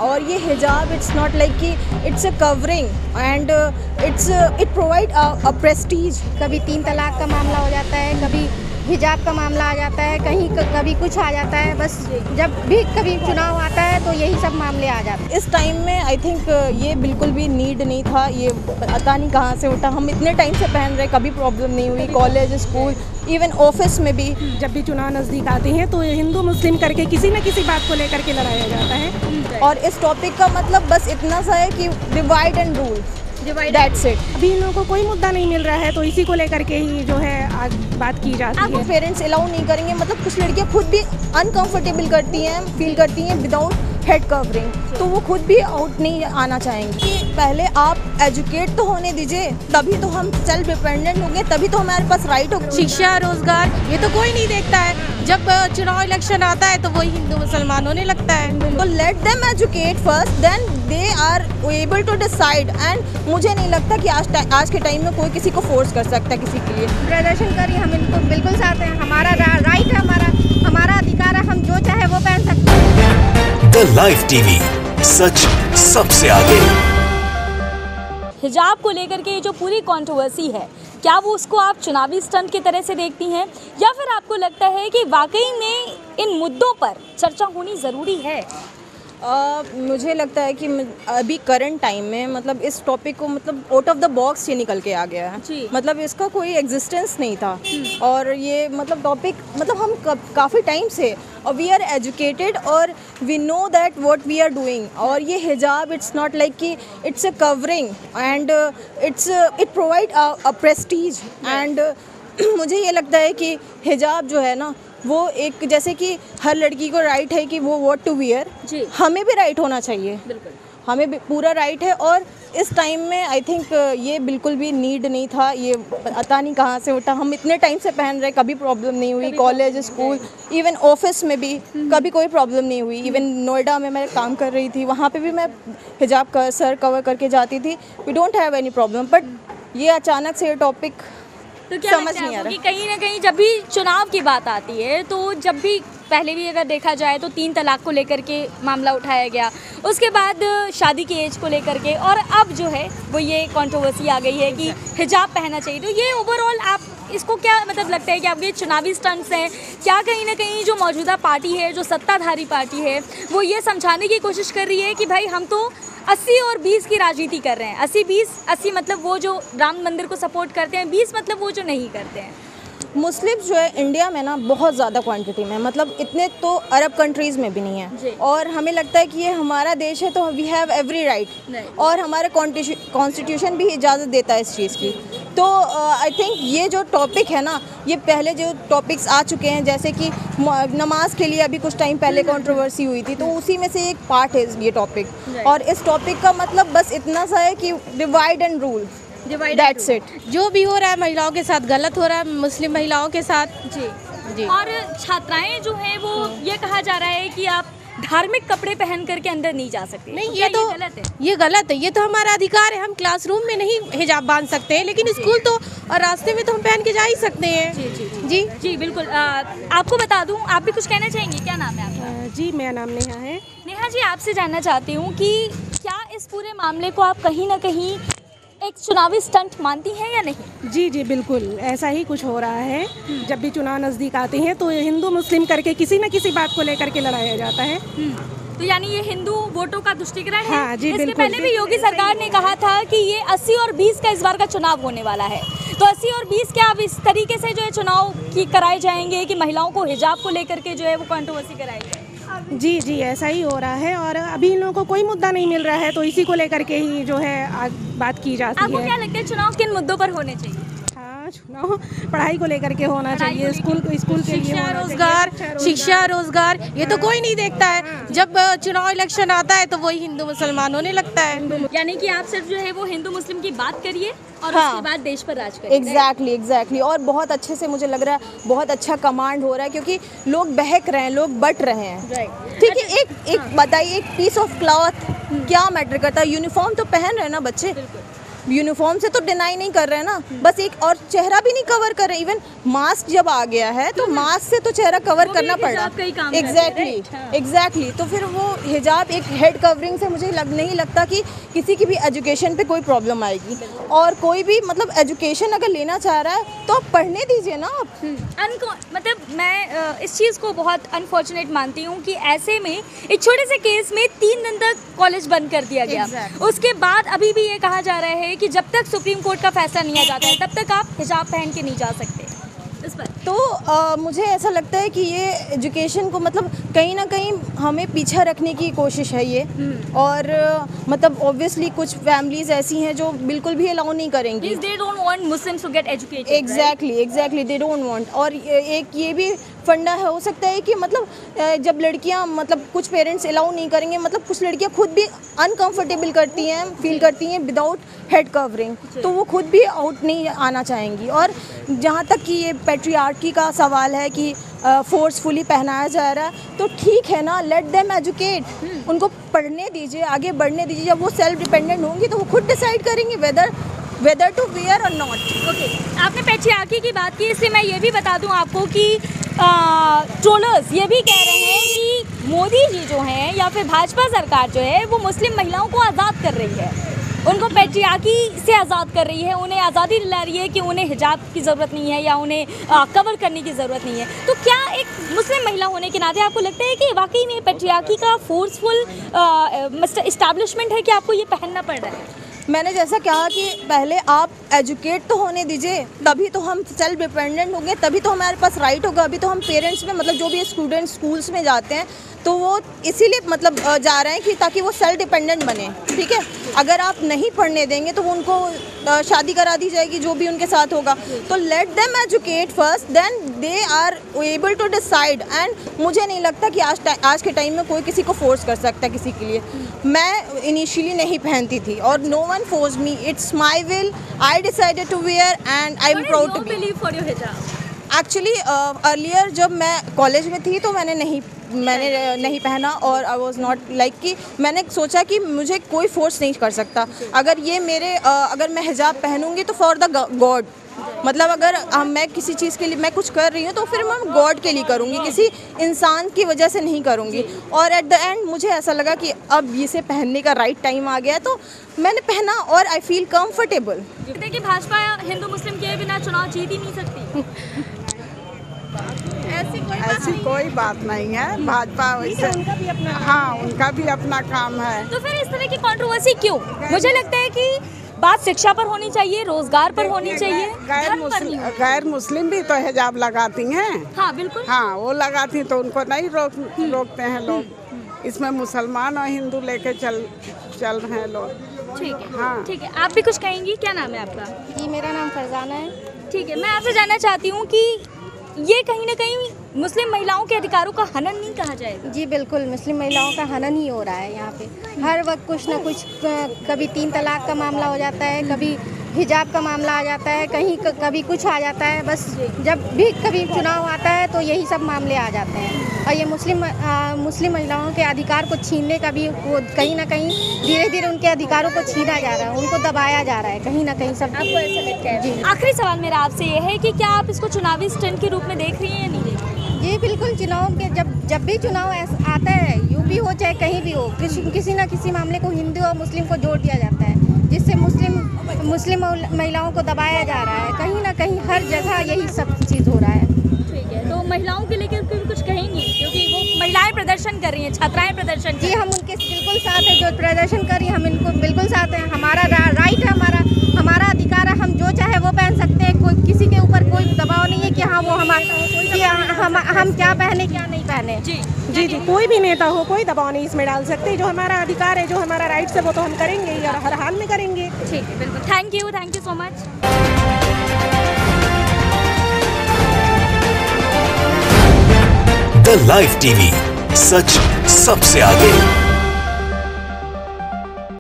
और ये हिजाब इट्स नॉट लाइक कि it's a covering and it provide a Prestige. कभी 3 तलाक का मामला हो जाता है, कभी हिजाब का मामला आ जाता है, कहीं कभी कुछ आ जाता है। बस जब भी कभी चुनाव आता है तो यही सब मामले आ जाते हैं। इस टाइम में आई थिंक ये बिल्कुल भी नीड नहीं था, ये पता नहीं कहाँ से उठा। हम इतने टाइम से पहन रहे, कभी प्रॉब्लम नहीं हुई। कॉलेज, स्कूल, इवन ऑफिस में भी जब भी चुनाव नज़दीक आते हैं तो हिंदू मुस्लिम करके किसी न किसी बात को लेकर के लड़ाया जाता है। और इस टॉपिक का मतलब बस इतना सा है कि divide and rule, that's it. अभी इन लोगों को कोई मुद्दा नहीं मिल रहा है तो इसी को लेकर के ही जो है आज बात की जाती है। पेरेंट्स अलाउ नहीं करेंगे, मतलब कुछ लड़कियां खुद भी अनकंफर्टेबल करती हैं, फील करती हैं विदाउट हेड कवरिंग, तो वो खुद भी आउट नहीं आना चाहेंगी। कि पहले आप एजुकेट तो होने दीजिए, तभी तो हम सेल्फ डिपेंडेंट होंगे, तभी तो हमारे पास राइट होगा। शिक्षा, रोजगार, ये तो कोई नहीं देखता है। जब चुनाव इलेक्शन आता है तो वही हिंदू मुसलमान होने लगता है। तो let them educate first, then they are able to decide. And मुझे नहीं लगता कि आज के टाइम में कोई किसी को फोर्स कर सकता है किसी के लिए। प्रदर्शन करिए, हम इनको बिल्कुल साथ हैं। हमारा राइट है, हमारा अधिकार है, हम जो चाहे वो पहन सकते हैं। द लाइव टीवी, सच सबसे आगे। हिजाब को लेकर के ये जो पूरी कंट्रोवर्सी है, क्या वो उसको आप चुनावी स्टंट की तरह से देखती हैं, या फिर आपको लगता है कि वाकई में इन मुद्दों पर चर्चा होनी ज़रूरी है? मुझे लगता है कि अभी करंट टाइम में मतलब इस टॉपिक को मतलब आउट ऑफ द बॉक्स ये निकल के आ गया है। मतलब इसका कोई एग्जिस्टेंस नहीं था। और ये मतलब टॉपिक मतलब हम काफ़ी टाइम से और वी आर एजुकेटेड और we know that what we are doing. और ये हिजाब इट्स नॉट लाइक कि it's a covering and it provide a prestige. And मुझे ये लगता है कि हिजाब जो है ना, वो एक जैसे कि हर लड़की को राइट है कि वो व्हाट टू वियर, हमें भी राइट होना चाहिए। बिल्कुल, हमें भी पूरा राइट है। और इस टाइम में आई थिंक ये बिल्कुल भी नीड नहीं था, ये पता नहीं कहाँ से उठा। हम इतने टाइम से पहन रहे, कभी प्रॉब्लम नहीं हुई। कॉलेज, स्कूल, इवन ऑफिस में भी कभी कोई प्रॉब्लम नहीं हुई। इवन नोएडा में मैं काम कर रही थी, वहाँ पे भी मैं हिजाब का सर कवर करके जाती थी। We don't have any problem. But ये अचानक से ये टॉपिक तो क्या समझ नहीं आ रहा कि कहीं ना कहीं जब भी चुनाव की बात आती है, तो जब भी पहले भी अगर देखा जाए तो 3 तलाक को लेकर के मामला उठाया गया, उसके बाद शादी की एज को लेकर के, और अब जो है वो ये कंट्रोवर्सी आ गई है कि हिजाब पहनना चाहिए। तो ये ओवरऑल आप इसको क्या मतलब लगता है कि आपके चुनावी स्टंट्स हैं क्या? कहीं ना कहीं जो मौजूदा पार्टी है, जो सत्ताधारी पार्टी है, वो ये समझाने की कोशिश कर रही है कि भाई हम तो 80 और 20 की राजनीति कर रहे हैं। 80-20, 80 मतलब वो जो राम मंदिर को सपोर्ट करते हैं, 20 मतलब वो जो नहीं करते हैं। मुस्लिम जो है इंडिया में ना बहुत ज़्यादा क्वांटिटी में, मतलब इतने तो अरब कंट्रीज़ में भी नहीं है। और हमें लगता है कि ये हमारा देश है तो वी हैव एवरी राइट। और हमारा कॉन्स्टिट्यूशन भी इजाज़त देता है इस चीज़ की। तो आई थिंक ये जो टॉपिक है ना, ये पहले जो टॉपिक्स आ चुके हैं, जैसे कि नमाज के लिए अभी कुछ टाइम पहले कंट्रोवर्सी हुई थी, तो उसी में से एक पार्ट है ये टॉपिक। और इस टॉपिक का मतलब बस इतना सा है कि divide and rule, that's it. जो भी हो रहा है महिलाओं के साथ गलत हो रहा है, मुस्लिम महिलाओं के साथ। जी। और छात्राएं जो हैं वो ये कहा जा रहा है कि आप धार्मिक कपड़े पहन करके अंदर नहीं जा सकते। नहीं, ये तो गलत है। ये गलत है, ये तो हमारा अधिकार है। हम क्लासरूम में नहीं हिजाब बांध सकते हैं, लेकिन स्कूल तो और रास्ते में तो हम पहन के जा ही सकते हैं। जी बिल्कुल। आपको बता दूं, आप भी कुछ कहना चाहेंगे? क्या नाम है आपका? जी, मेरा नाम नेहा है। नेहा जी, आपसे जानना चाहती हूँ कि क्या इस पूरे मामले को आप कहीं ना कहीं एक चुनावी स्टंट मानती हैं या नहीं? जी, बिल्कुल ऐसा ही कुछ हो रहा है। जब भी चुनाव नज़दीक आते हैं तो हिंदू मुस्लिम करके किसी न किसी बात को लेकर के लड़ाया जाता है। तो यानी ये हिंदू वोटों का दुष्टिग्रह है। हाँ, जी, इसके बिल्कुल। पहले भी योगी सरकार ने कहा था कि ये 80 और 20 का इस बार का चुनाव होने वाला है। तो 80 और 20 क्या अब इस तरीके से जो है चुनाव की कराए जाएंगे कि महिलाओं को हिजाब को लेकर के जो है वो कंट्रोवर्सी कराई जाए? जी, ऐसा ही हो रहा है। और अभी इन लोगों को कोई मुद्दा नहीं मिल रहा है तो इसी को लेकर के ही जो है आज बात की जाती है। आपको क्या लगता है चुनाव किन मुद्दों पर होने चाहिए? चुनाव पढ़ाई को लेकर के होना चाहिए, स्कूल के लिए शिक्षा, रोजगार, ये तो कोई नहीं देखता है। जब चुनाव इलेक्शन आता है तो वही हिंदू मुसलमान होने लगता है। यानी कि आप सिर्फ जो है वो हिंदू मुस्लिम की बात करिए और उसके बाद देश पर राज करिए। एग्जैक्टली। और बहुत अच्छे से मुझे लग रहा है, बहुत अच्छा कमांड हो रहा है, क्योंकि लोग बहक रहे हैं, लोग बट रहे हैं। ठीक है, एक बताइए, एक पीस ऑफ क्लॉथ क्या मैटर करता है? यूनिफॉर्म तो पहन रहे हैं ना बच्चे, यूनिफॉर्म से तो डिनाई नहीं कर रहे हैं ना, बस एक और चेहरा भी नहीं कवर कर रहे। इवन मास्क जब आ गया है तो मास्क से तो चेहरा कवर करना पड़ रहा है। एग्जैक्टली। तो फिर वो हिजाब एक हेड कवरिंग से मुझे नहीं लगता कि किसी की भी एजुकेशन पे कोई प्रॉब्लम आएगी। और कोई भी मतलब एजुकेशन अगर लेना चाह रहा है तो आप पढ़ने दीजिए ना आप। मतलब मैं इस चीज़ को बहुत अनफॉर्चुनेट मानती हूँ कि ऐसे में एक छोटे से केस में 3 दिन तक कॉलेज बंद कर दिया गया। उसके बाद अभी भी ये कहा जा रहा है कि जब तक सुप्रीम कोर्ट का फैसला नहीं आ जाता है तब तक आप हिजाब पहन के नहीं जा सकते। इस पर तो मुझे ऐसा लगता है कि ये एजुकेशन को मतलब कहीं ना कहीं हमें पीछे रखने की कोशिश है ये। और मतलब ऑब्वियसली कुछ फैमिलीज ऐसी हैं जो बिल्कुल भी अलाउ नहीं करेंगी। They don't want Muslims to get educated. Exactly they don't want। और एक ये भी फंडा है, हो सकता है कि मतलब जब लड़कियां मतलब कुछ पेरेंट्स अलाउ नहीं करेंगे, मतलब कुछ लड़कियां खुद भी अनकंफर्टेबल करती हैं, फील करती हैं विदाउट हेड कवरिंग, तो वो खुद भी आउट नहीं आना चाहेंगी। और जहाँ तक कि ये पैट्रियार्की का सवाल है कि फोर्सफुली पहनाया जा रहा है, तो ठीक है ना, लेट देम एजुकेट, उनको पढ़ने दीजिए, आगे बढ़ने दीजिए। जब वो सेल्फ डिपेंडेंट होंगी तो वो खुद डिसाइड करेंगे वेदर टू वेयर और नॉट। ओके, आपने पैट्रियार्की की बात की, इसलिए मैं ये भी बता दूं आपको कि ट्रोलर्स ये भी कह रहे हैं कि मोदी जी जो हैं या फिर भाजपा सरकार जो है वो मुस्लिम महिलाओं को आज़ाद कर रही है, उनको पैट्रियार्की से आज़ाद कर रही है, उन्हें आज़ादी दिला रही है कि उन्हें हिजाब की ज़रूरत नहीं है या उन्हें कवर करने की ज़रूरत नहीं है। तो क्या एक मुस्लिम महिला होने के नाते आपको लगता है कि वाकई में पैट्रियार्की का फोर्सफुल इस्टेब्लिशमेंट है कि आपको ये पहनना पड़ रहा है? मैंने जैसा कहा कि पहले आप एजुकेट तो होने दीजिए, तभी तो हम सेल्फ डिपेंडेंट होंगे, तभी तो हमारे पास राइट होगा। अभी तो हम पेरेंट्स में मतलब जो भी स्टूडेंट्स स्कूल्स में जाते हैं तो वो इसीलिए मतलब जा रहे हैं कि ताकि वो सेल्फ डिपेंडेंट बने। ठीक है, अगर आप नहीं पढ़ने देंगे तो वो उनको शादी करा दी जाएगी जो भी उनके साथ होगा। तो let them educate first, then they are able to decide. And मुझे नहीं लगता कि आज के टाइम में कोई किसी को फोर्स कर सकता है किसी के लिए। मैं इनिशियली नहीं पहनती थी और no one force me, it's my will, I decided to wear and I am proud to be. Actually earlier जब मैं कॉलेज में थी तो मैंने नहीं पहना, और आई वॉज नॉट लाइक कि मैंने सोचा कि मुझे कोई फोर्स नहीं कर सकता। अगर ये मेरे अगर मैं हिजाब पहनूंगी तो फॉर द गॉड, मतलब अगर मैं किसी चीज़ के लिए मैं कुछ कर रही हूँ तो फिर मैं गॉड के लिए करूँगी, किसी इंसान की वजह से नहीं करूँगी। और एट द एंड मुझे ऐसा लगा कि अब इसे पहनने का राइट टाइम आ गया है, तो मैंने पहना और आई फील कंफर्टेबल। देखिए, भाजपा हिंदू मुस्लिम के बिना चुनाव जीत ही नहीं सकती। ऐसी कोई बात नहीं है। भाजपा वैसे उनका भी अपना काम है। तो फिर इस तरह की कंट्रोवर्सी क्यों? मुझे लगता है कि बात शिक्षा पर होनी चाहिए, रोजगार पर होनी चाहिए। गैर मुस्लिम भी तो हिजाब लगाती हैं। हाँ बिल्कुल, हाँ वो लगाती तो उनको नहीं रोकते हैं लोग। इसमें मुसलमान और हिंदू लेके चल रहे हैं लोग। ठीक है, हाँ ठीक है। आप भी कुछ कहेंगी? क्या नाम है आपका? जी, मेरा नाम फरजाना है। ठीक है, मैं आपसे जानना चाहती हूँ कि ये कहीं ना कहीं मुस्लिम महिलाओं के अधिकारों का हनन नहीं कहा जाएगा? जी बिल्कुल, मुस्लिम महिलाओं का हनन ही हो रहा है यहाँ पे। हर वक्त कुछ ना कुछ, कभी 3 तलाक का मामला हो जाता है, कभी हिजाब का मामला आ जाता है, कभी कुछ आ जाता है। बस जब भी कभी चुनाव आता है तो यही सब मामले आ जाते हैं। और ये मुस्लिम महिलाओं के अधिकार को छीनने का भी वो कहीं ना कहीं धीरे धीरे उनके अधिकारों को छीना जा रहा है, उनको दबाया जा रहा है कहीं ना कहीं सब। आपको ऐसा लगता है? जी। आखिरी सवाल मेरा आपसे ये है कि क्या आप इसको चुनावी स्टंट के रूप में देख रही हैं या नहीं देख रही? जी बिल्कुल, चुनाव के जब भी चुनाव आता है, यूपी हो चाहे कहीं भी हो, किसी ना किसी मामले को हिंदू और मुस्लिम को जोड़ दिया जाता है, जिससे मुस्लिम महिलाओं को दबाया जा रहा है। कहीं ना कहीं हर जगह यही सब चीज़ हो रहा है। ठीक है, तो महिलाओं के लिए कुछ कहेंगी? क्योंकि वो महिलाएं प्रदर्शन कर रही हैं, छात्राएं प्रदर्शन कर रही हैं। जी, हम उनके बिल्कुल साथ हैं, जो प्रदर्शन कर रही हैं हम इनको बिल्कुल साथ हैं। हमारा राइट है, हमारा अधिकार है, हम जो चाहे वो पहन सकते हैं। कोई किसी के ऊपर कोई दबाव नहीं है कि हाँ वो हम क्या पहने क्या नहीं पहने। जी, कोई भी नेता हो, कोई दबाव नहीं इसमें डाल सकते। जो हमारा अधिकार है, जो हमारा राइट्स है, वो तो हम करेंगे ही और हर हाल में करेंगे। ठीक है, बिल्कुल। Thank you so much. The live TV, सच सबसे आगे।